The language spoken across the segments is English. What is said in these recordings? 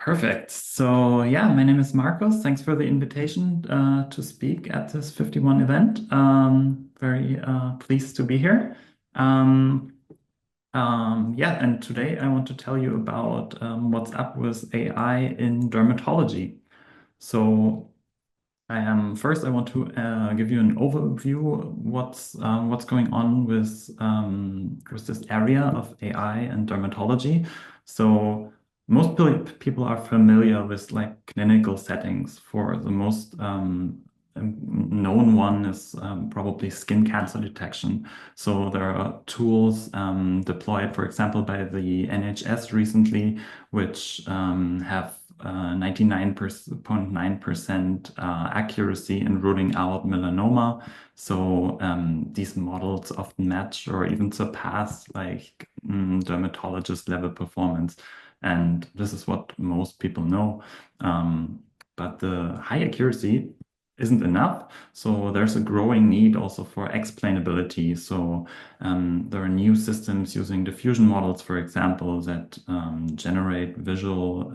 Perfect. So yeah, my name is Markus. Thanks for the invitation to speak at this 51 event. Very pleased to be here. Um, yeah, and today I want to tell you about what's up with AI in dermatology. So first I want to give you an overview what's going on with this area of AI and dermatology. So most people are familiar with like clinical settings. For the most known one is probably skin cancer detection. So there are tools deployed, for example, by the NHS recently, which have 99.9% accuracy in ruling out melanoma. So these models often match or even surpass like dermatologist level performance. And this is what most people know. But the high accuracy isn't enough. So there's a growing need also for explainability. So there are new systems using diffusion models, for example, that generate visual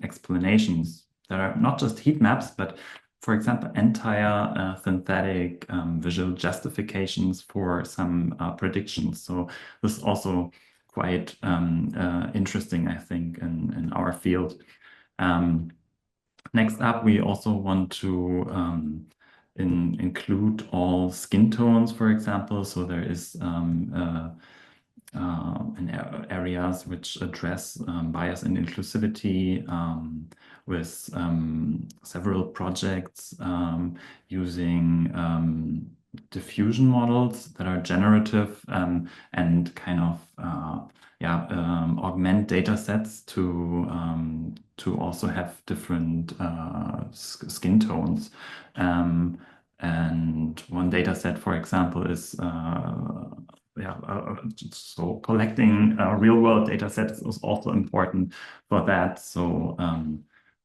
explanations that are not just heat maps, but for example, entire synthetic visual justifications for some predictions. So this is also quite interesting, I think, in our field. Um, Next up, we also want to include all skin tones, for example. So there is areas which address bias and inclusivity with several projects using diffusion models that are generative and kind of augment data sets to also have different skin tones. And one data set, for example, is so collecting real world data sets is also important for that. So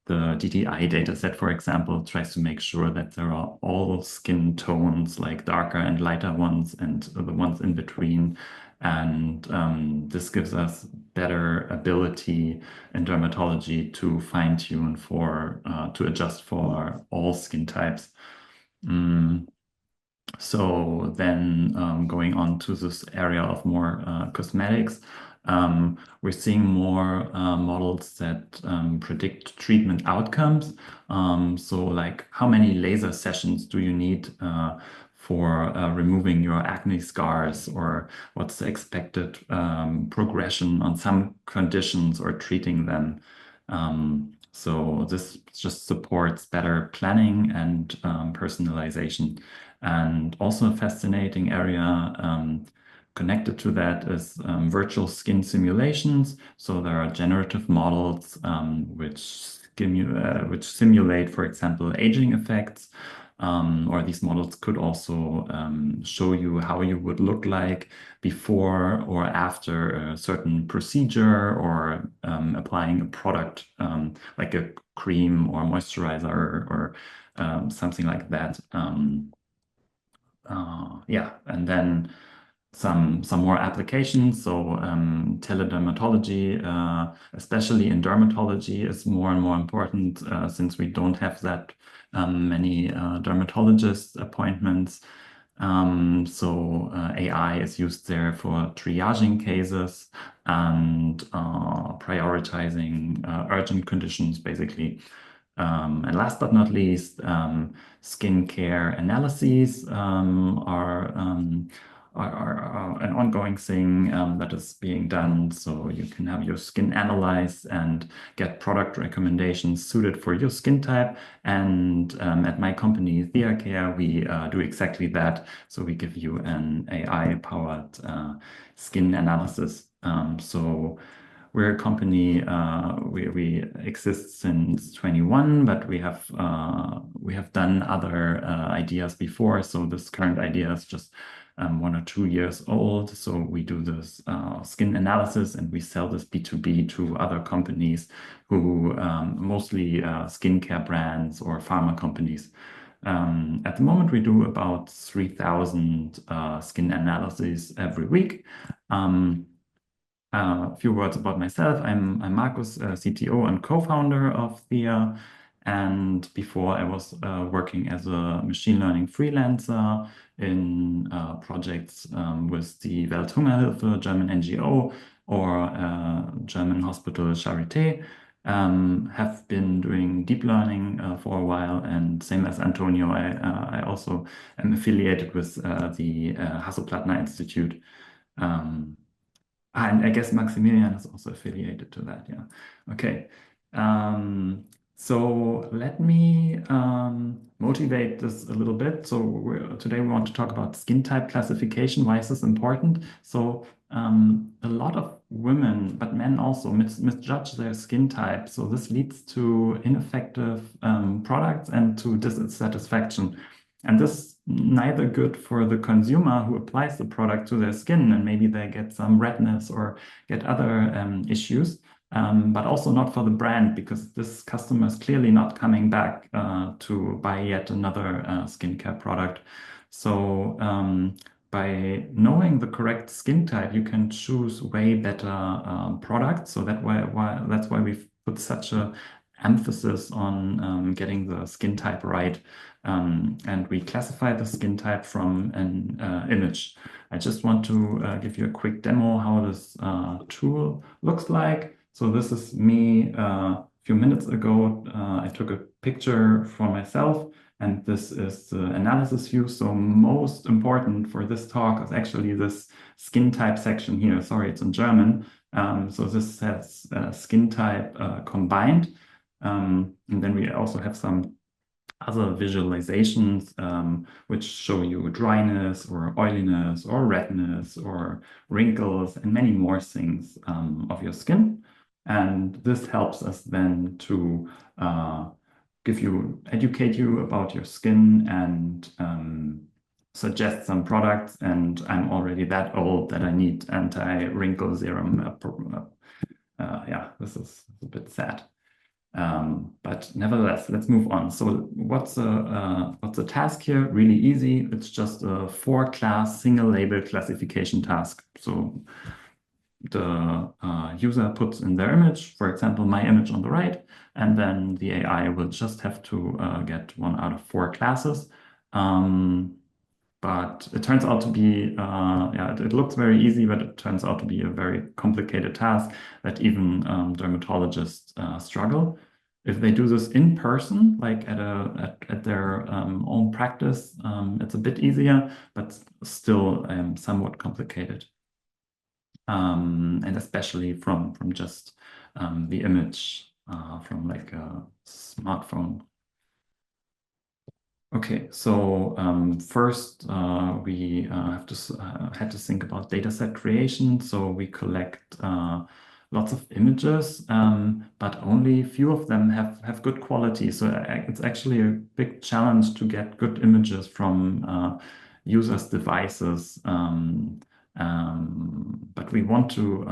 the DTI data set, for example, tries to make sure that there are all skin tones, like darker and lighter ones, and the ones in between. And this gives us better ability in dermatology to fine tune to adjust for all skin types. So then going on to this area of more cosmetics, we're seeing more models that predict treatment outcomes. So like how many laser sessions do you need for removing your acne scars, or what's the expected progression on some conditions or treating them. So this just supports better planning and personalization. And also a fascinating area connected to that is virtual skin simulations. So there are generative models which simulate, for example, aging effects. Or these models could also show you how you would look like before or after a certain procedure, or applying a product like a cream or moisturizer or something like that. Yeah, and then some more applications. So teledermatology, especially in dermatology, is more and more important since we don't have that many dermatologist appointments. So AI is used there for triaging cases and prioritizing urgent conditions, basically. And last but not least, skincare analyses are an ongoing thing that is being done. So you can have your skin analyzed and get product recommendations suited for your skin type. And at my company, Thea Care, we do exactly that. So we give you an AI-powered skin analysis. So we're a company, we exist since 21, but we have done other ideas before. So this current idea is just 1 or 2 years old. So we do this skin analysis and we sell this B2B to other companies who mostly skincare brands or pharma companies. At the moment, we do about 3,000 skin analyses every week. A few words about myself. I'm Markus, CTO and co-founder of Thea. And before I was working as a machine learning freelancer in projects with the Welthungerhilfe, German NGO, or German hospital Charité. Have been doing deep learning for a while, and same as Antonio, I also am affiliated with the Hasso Plattner Institute. And I guess Maximilian is also affiliated to that. Yeah. Okay. So let me motivate this a little bit. So today we want to talk about skin type classification. Why is this important? So a lot of women, but men also, misjudge their skin type. So this leads to ineffective products and to dissatisfaction. And this neither good for the consumer who applies the product to their skin, and maybe they get some redness or get other issues, but also not for the brand, because this customer is clearly not coming back to buy yet another skincare product. So by knowing the correct skin type, you can choose way better products. So that's why we've put such a emphasis on getting the skin type right. And we classify the skin type from an image. I just want to give you a quick demo how this tool looks like. So this is me a few minutes ago. I took a picture for myself, and this is the analysis view. So most important for this talk is actually this skin type section here. Sorry, it's in German. So this has skin type combined. And then we also have some other visualizations which show you dryness or oiliness or redness or wrinkles and many more things of your skin. And this helps us then to educate you about your skin and suggest some products. And I'm already that old that I need anti-wrinkle serum. Yeah, this is a bit sad. But nevertheless, let's move on. So what's the task here? Really easy. It's just a 4-class single label classification task. So the user puts in their image, for example, my image on the right, and then the AI will just have to get 1 out of 4 classes. But it turns out to be, yeah, it looks very easy, but it turns out to be a very complicated task that even dermatologists struggle. If they do this in person, like at their own practice, it's a bit easier, but still somewhat complicated. And especially from just the image from like a smartphone. Okay, so first we had to think about dataset creation. So we collect lots of images, but only few of them have good quality. So it's actually a big challenge to get good images from users' devices. But we want to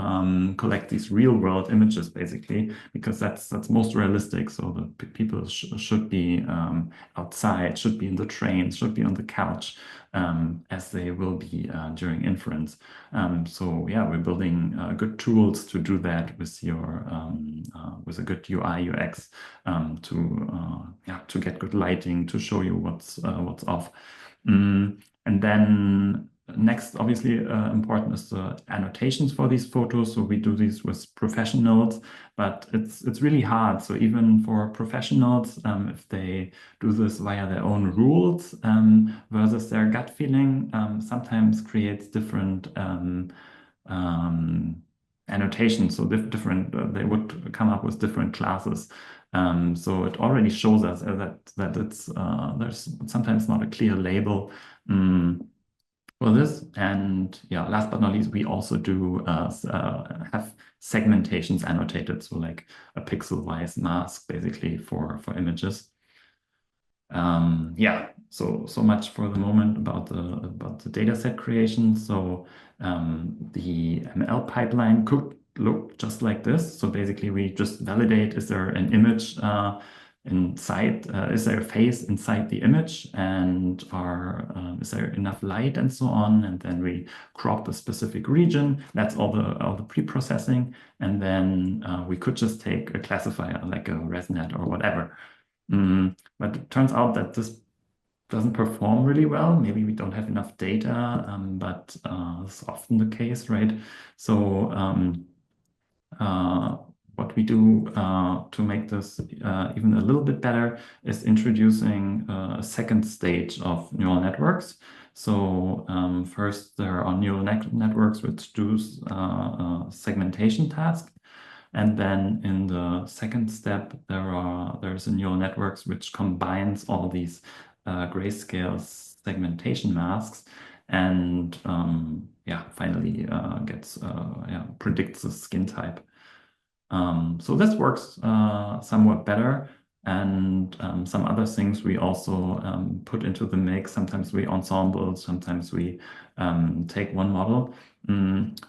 collect these real-world images basically because that's most realistic. So the people should be outside, should be in the train, should be on the couch, as they will be during inference. So yeah, we're building good tools to do that with your with a good UI UX to get good lighting to show you what's off. And then next, obviously important is the annotations for these photos. So we do these with professionals, but it's really hard. So even for professionals, if they do this via their own rules versus their gut feeling, sometimes creates different annotations. So different, they would come up with different classes. So it already shows us that it's there's sometimes not a clear label. For this. And yeah, last but not least, we also do have segmentations annotated, so like a pixel-wise mask basically for images. Yeah, so much for the moment about the data set creation. So the ML pipeline could look just like this. So basically we just validate, is there an image inside, is there a face inside the image, and is there enough light and so on, and then we crop a specific region. That's all the pre-processing, and then we could just take a classifier like a ResNet or whatever. But it turns out that this doesn't perform really well. Maybe we don't have enough data, but it's often the case, right? So what we do to make this even a little bit better is introducing a second stage of neural networks. So first, there are neural networks which do a segmentation task. And then in the second step, there's a neural networks which combines all these grayscale segmentation masks and finally predicts the skin type. So this works somewhat better. And some other things we also put into the mix. Sometimes we ensemble, sometimes we take one model.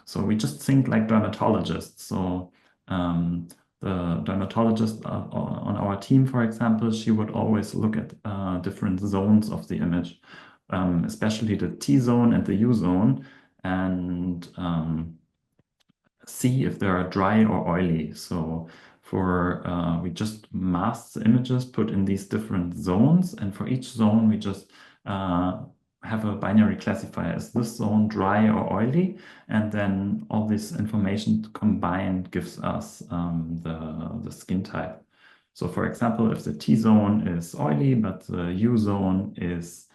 So we just think like dermatologists. So the dermatologist on our team, for example, she would always look at different zones of the image, especially the T zone and the U zone, and see if they are dry or oily. So we just mask the images, put in these different zones, and for each zone we just have a binary classifier. Is this zone dry or oily? And then all this information combined gives us the skin type. So for example, if the T zone is oily, but the U zone is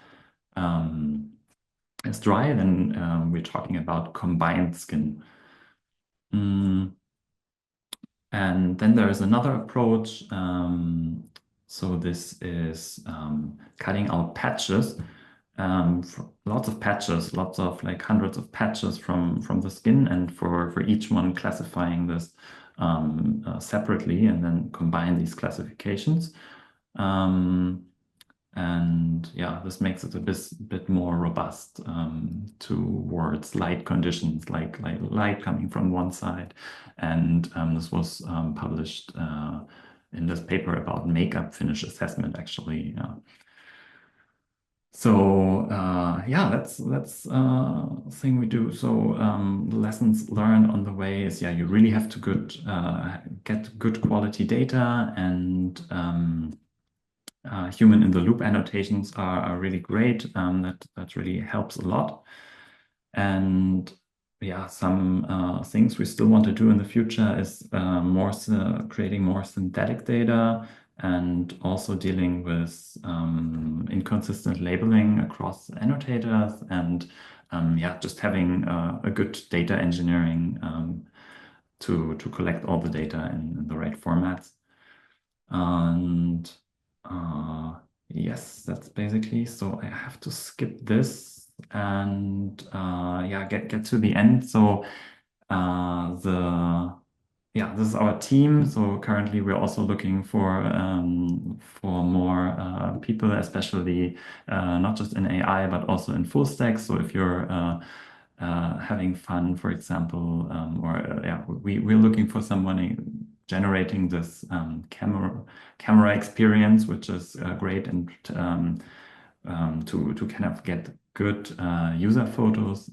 dry, then we're talking about combined skin. And then there is another approach. So this is cutting out patches, lots of patches, lots of like hundreds of patches from the skin, and for each one classifying this separately, and then combine these classifications. And yeah, this makes it a bit more robust towards light conditions, like light coming from one side. And this was published in this paper about makeup finish assessment, actually. So yeah, that's thing we do. So the lessons learned on the way is, yeah, you really have to get good quality data, and human in the loop annotations are really great. That really helps a lot. And yeah, some things we still want to do in the future is creating more synthetic data, and also dealing with inconsistent labeling across annotators, and yeah, just having a good data engineering to collect all the data in the right formats. And yes, that's basically, so I have to skip this and yeah, get to the end. So this is our team. So currently we're also looking for more people, especially not just in AI, but also in full stack. So if you're having fun, for example, we're looking for someone generating this camera experience, which is great, and to kind of get good user photos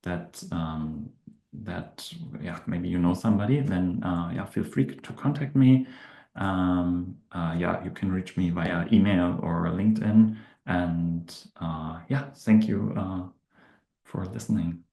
that yeah, maybe you know somebody, then yeah, feel free to contact me. Yeah, you can reach me via email or LinkedIn, and yeah, thank you for listening.